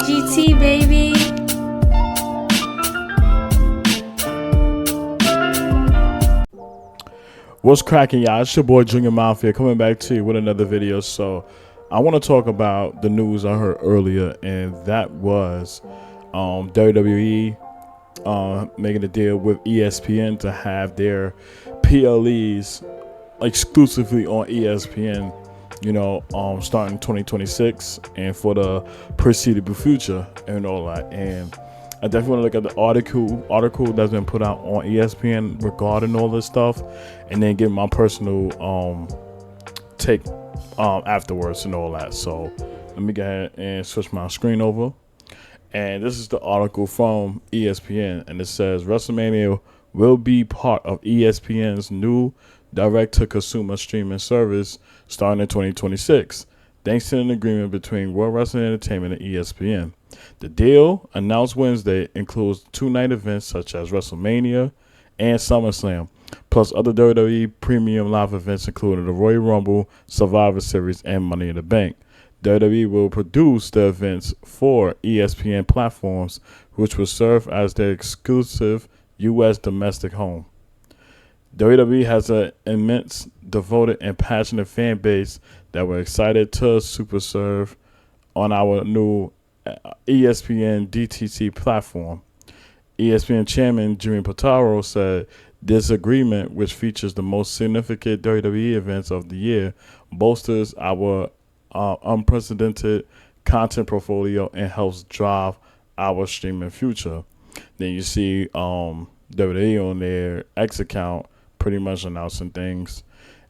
GT, baby. What's cracking, y'all? It's your boy Junior Mafia coming back to you with another video. So I want to talk about the news I heard earlier, and that was WWE making a deal with ESPN to have their PLEs exclusively on ESPN, starting 2026 and for the preceding future and all that. And I definitely want to look at the article that's been put out on ESPN regarding all this stuff, and then give my personal take afterwards and all that. So let me go ahead and switch my screen over. And this is the article from ESPN, and it says WrestleMania will be part of ESPN's new direct-to-consumer streaming service starting in 2026, thanks to an agreement between World Wrestling Entertainment and ESPN. The deal, announced Wednesday, includes two-night events such as WrestleMania and SummerSlam, plus other WWE premium live events including the Royal Rumble, Survivor Series, and Money in the Bank. WWE will produce the events for ESPN platforms, which will serve as their exclusive U.S. domestic home. WWE has an immense, devoted, and passionate fan base that we're excited to super serve on our new ESPN DTC platform. ESPN chairman Jimmy Pitaro said this agreement, which features the most significant WWE events of the year, bolsters our unprecedented content portfolio and helps drive our streaming future. Then you see WWE on their X account pretty much announcing things.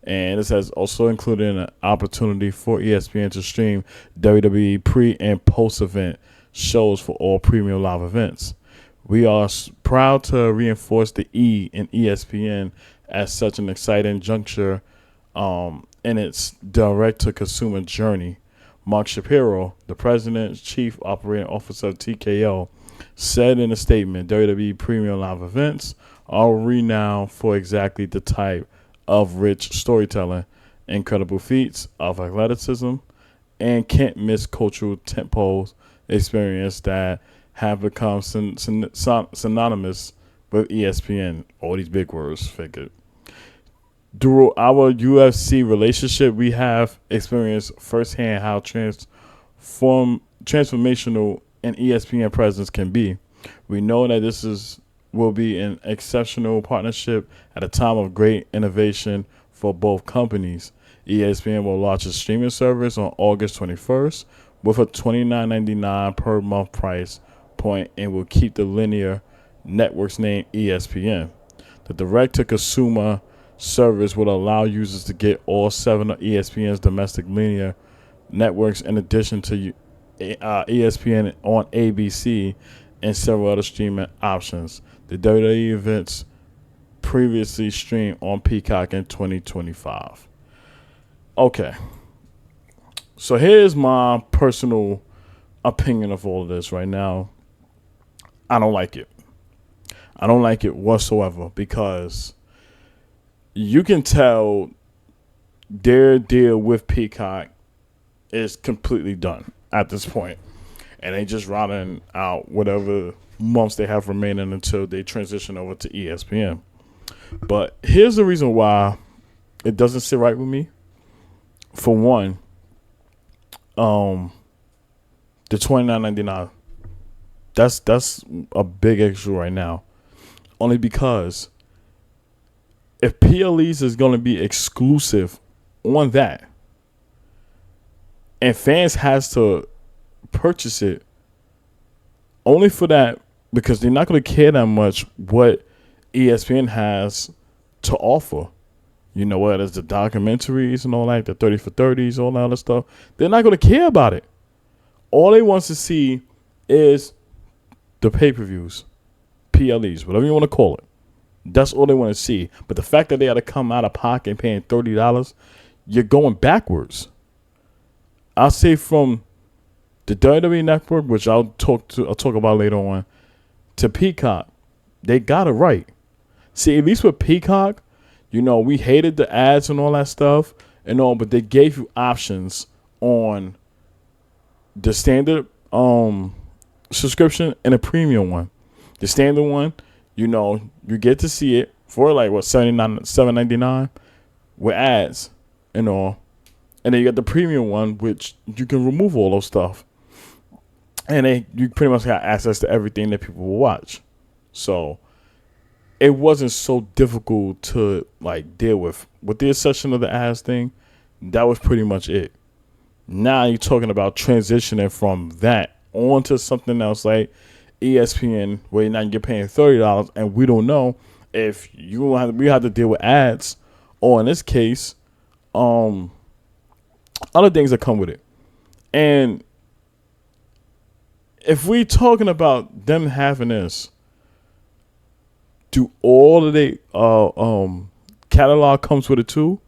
And this has also included an opportunity for ESPN to stream WWE pre- and post-event shows for all premium live events. We are proud to reinforce the E in ESPN as such an exciting juncture in its direct-to-consumer journey. Mark Shapiro, the president, chief operating officer of TKO, said in a statement, WWE premium live events are renowned for exactly the type of rich storytelling, incredible feats of athleticism, and can't miss cultural tentpole experience that have become synonymous with ESPN. All these big words, figured. Through our UFC relationship, we have experienced firsthand how transformational an ESPN presence can be. We know that this will be an exceptional partnership at a time of great innovation for both companies. ESPN will launch a streaming service on August 21st with a $29.99 per month price point and will keep the linear network's name ESPN. The direct-to-consumer service will allow users to get all 7 of ESPN's domestic linear networks in addition to ESPN on ABC and several other streaming options. The WWE events previously streamed on Peacock in 2025. Okay. So here's my personal opinion of all of this right now. I don't like it. I don't like it whatsoever because you can tell their deal with Peacock is completely done at this point. And they just routing out whatever months they have remaining until they transition over to ESPN. But here's the reason why it doesn't sit right with me. For one, the $29.99, that's a big issue right now. Only because if PLEs is going to be exclusive on that, and fans has to purchase it only for that, because they're not going to care that much what ESPN has to offer. You know what? It's the documentaries and all that, the 30 for 30s, all that other stuff. They're not going to care about it. All they want to see is the pay-per-views, PLEs, whatever you want to call it. That's all they want to see. But the fact that they had to come out of pocket and paying $30, you're going backwards. I'll say from the WWE Network, which I'll talk about later on, to Peacock, they got it right. See, at least with Peacock, we hated the ads and all that stuff and all, but they gave you options on the standard subscription and a premium one. The standard one, you get to see it for like what, $7.99 with ads and all. And then you got the premium one, which you can remove all those stuff. And you pretty much got access to everything that people will watch. So it wasn't so difficult to like deal with. With the exception of the ads thing, that was pretty much it. Now you're talking about transitioning from that onto something else like ESPN, where now you're paying $30, and we don't know if we have to deal with ads, or in this case, other things that come with it. And if we talking about them having this, do all of the catalog comes with it too?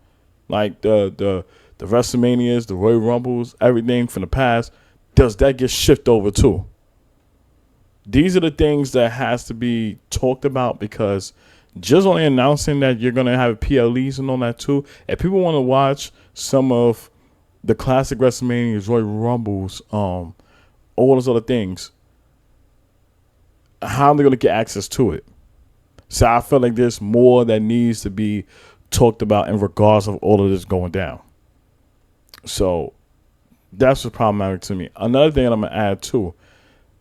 Like the WrestleManias, the Royal Rumbles, everything from the past, does that get shipped over too? These are the things that has to be talked about, because just only announcing that you're going to have PLEs and all that too, if people want to watch some of the classic WrestleManias, Royal Rumbles, all those other things, how are they going to get access to it? So I feel like there's more that needs to be talked about in regards of all of this going down. So that's what's problematic to me. Another thing that I'm going to add too,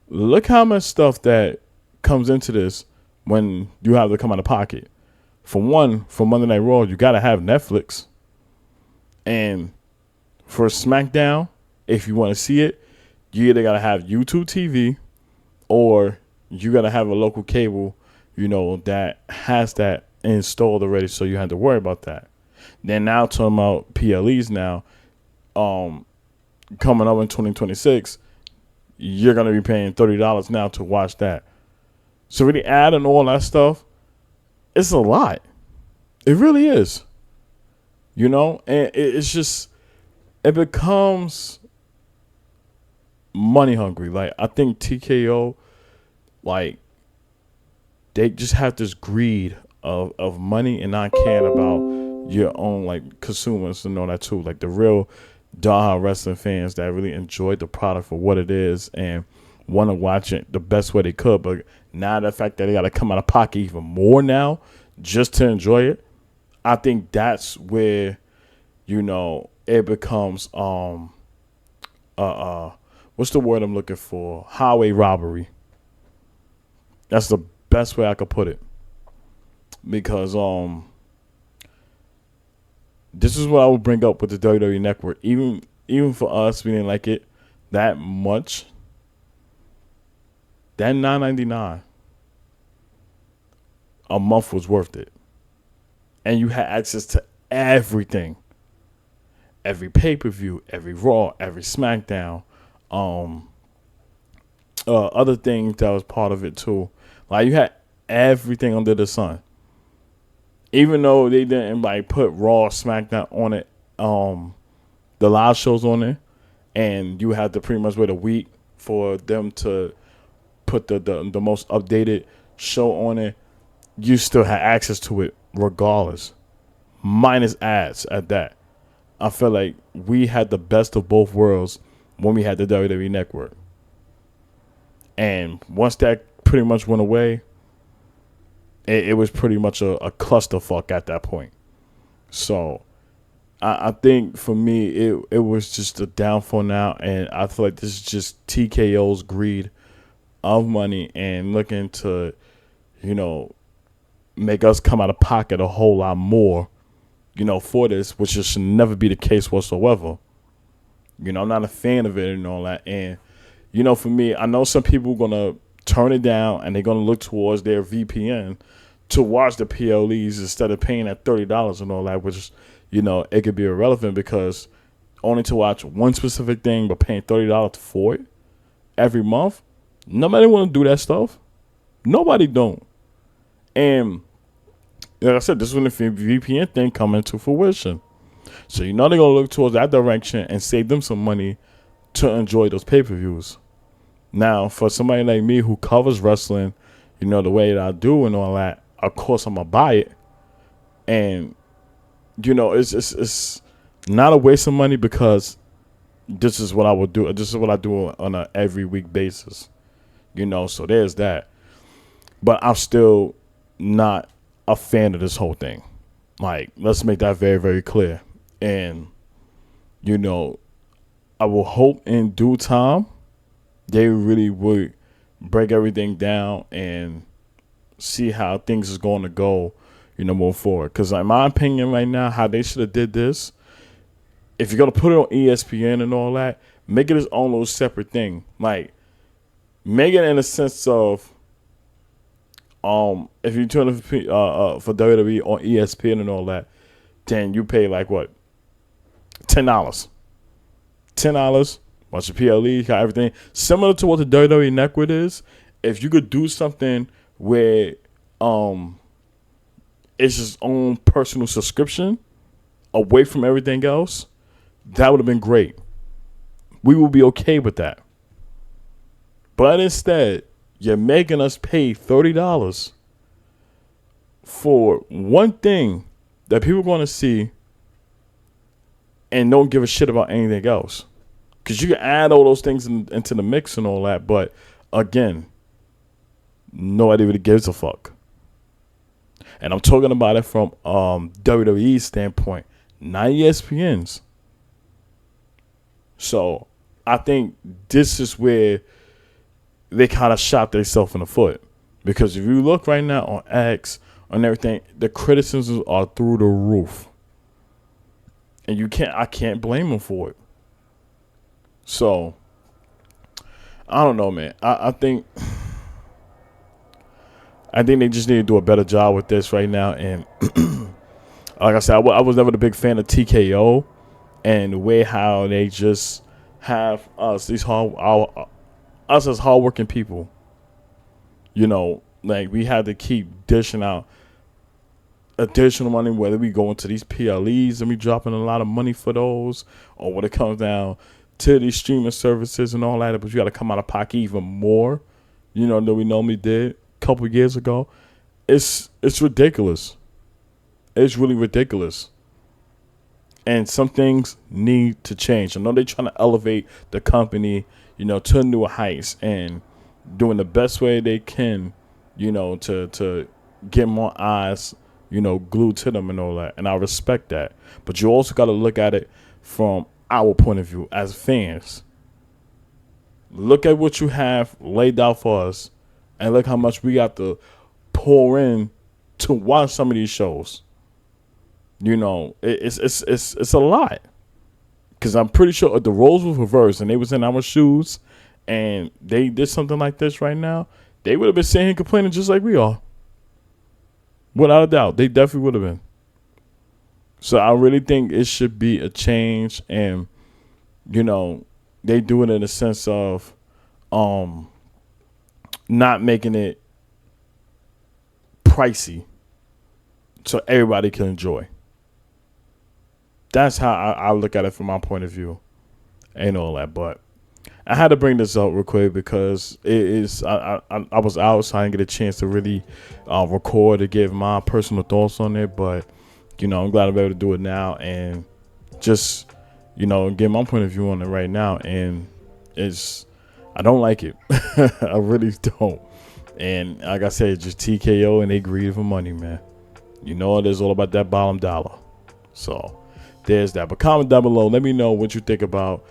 look how much stuff that comes into this when you have to come out of pocket. For one, for Monday Night Raw, you got to have Netflix. And for SmackDown, if you want to see it, you either got to have YouTube TV, or you got to have a local cable, that has that installed already, so you have to worry about that. Then now talking about PLEs now, coming up in 2026, you're going to be paying $30 now to watch that. So really adding all that stuff, it's a lot. It really is. And it's just, it becomes money hungry. Like, I think TKO, like, they just have this greed of money and not caring about your own, like, consumers and all that too. Like, the real diehard wrestling fans that really enjoyed the product for what it is and want to watch it the best way they could. But now the fact that they got to come out of pocket even more now just to enjoy it, I think that's where, it becomes, what's the word I'm looking for? Highway robbery. That's the best way I could put it. Because, this is what I would bring up with the WWE Network. Even for us, we didn't like it that much. That $9.99 a month was worth it. And you had access to everything. Every pay-per-view, every Raw, every SmackDown, other things that was part of it too. Like, you had everything under the sun. Even though they didn't like put Raw, SmackDown on it, the live shows on it, and you had to pretty much wait a week for them to put the most updated show on it, you still had access to it regardless, minus ads at that. I feel like we had the best of both worlds when we had the WWE Network. And once that pretty much went away, it was pretty much a clusterfuck at that point. So I think for me, it was just a downfall now. And I feel like this is just TKO's greed of money and looking to, make us come out of pocket a whole lot more, for this, which should never be the case whatsoever. I'm not a fan of it and all that. And, for me, I know some people are going to turn it down and they're going to look towards their VPN to watch the PLEs instead of paying that $30 and all that, which, it could be irrelevant because only to watch one specific thing but paying $30 for it every month. Nobody want to do that stuff. Nobody don't. And like I said, this is when the VPN thing come into fruition. So they're going to look towards that direction and save them some money to enjoy those pay-per-views. Now, for somebody like me who covers wrestling, the way that I do and all that, of course I'm going to buy it. And, it's not a waste of money because this is what I would do. This is what I do on a every week basis. So there's that. But I'm still not a fan of this whole thing. Like, let's make that very, very clear. And, I will hope in due time they really would break everything down and see how things is going to go, moving forward. Because in my opinion right now, how they should have did this, if you're going to put it on ESPN and all that, make it its own little separate thing. Like, make it in a sense of, if you turn it for WWE on ESPN and all that, then you pay like what? $10. Bunch of PLE, got everything. Similar to what the WWE Network is. If you could do something where it's its own personal subscription away from everything else, that would have been great. We would be okay with that. But instead, you're making us pay $30 for one thing that people are going to see and don't give a shit about anything else. Because you can add all those things into the mix and all that. But again, nobody really gives a fuck. And I'm talking about it from WWE's standpoint, not ESPN's. So I think this is where they kind of shot themselves in the foot. Because if you look right now on X, on everything, the criticisms are through the roof. And I can't blame them for it. So, I don't know, man. I think they just need to do a better job with this right now. And like I said, I was never a big fan of TKO and the way how they just have us as hardworking people. Like we had to keep dishing out additional money, whether we go into these PLEs and we dropping a lot of money for those, or when it comes down to these streaming services and all that, but you got to come out of pocket even more, than we normally did a couple years ago. It's ridiculous. It's really ridiculous. And some things need to change. I know they're trying to elevate the company, to new heights and doing the best way they can, to get more eyes, glued to them and all that. And I respect that. But you also got to look at it from our point of view as fans. Look at what you have laid out for us and look how much we got to pour in to watch some of these shows. It's a lot. Because I'm pretty sure if the roles were reversed and they was in our shoes and they did something like this right now, they would have been sitting here complaining just like we are. Without a doubt. They definitely would have been. So I really think it should be a change, and they do it in a sense of not making it pricey so everybody can enjoy. That's how I look at it from my point of view and all that. But I had to bring this up real quick because it is I was out, so I didn't get a chance to really record to give my personal thoughts on it. But I'm glad I'm able to do it now and just get my point of view on it right now. And I don't like it. I really don't. And like I said, just TKO and they greedy for money, man. It is all about that bottom dollar. So there's that. But comment down below. Let me know what you think about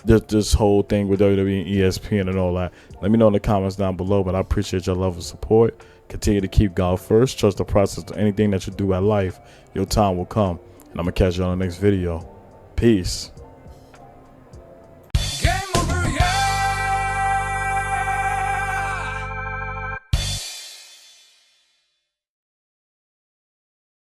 this whole thing with WWE and ESPN and all that. Let me know in the comments down below. But I appreciate your love and support. Continue to keep God first. Trust the process. Anything that you do at life, your time will come. And I'm going to catch you on the next video. Peace.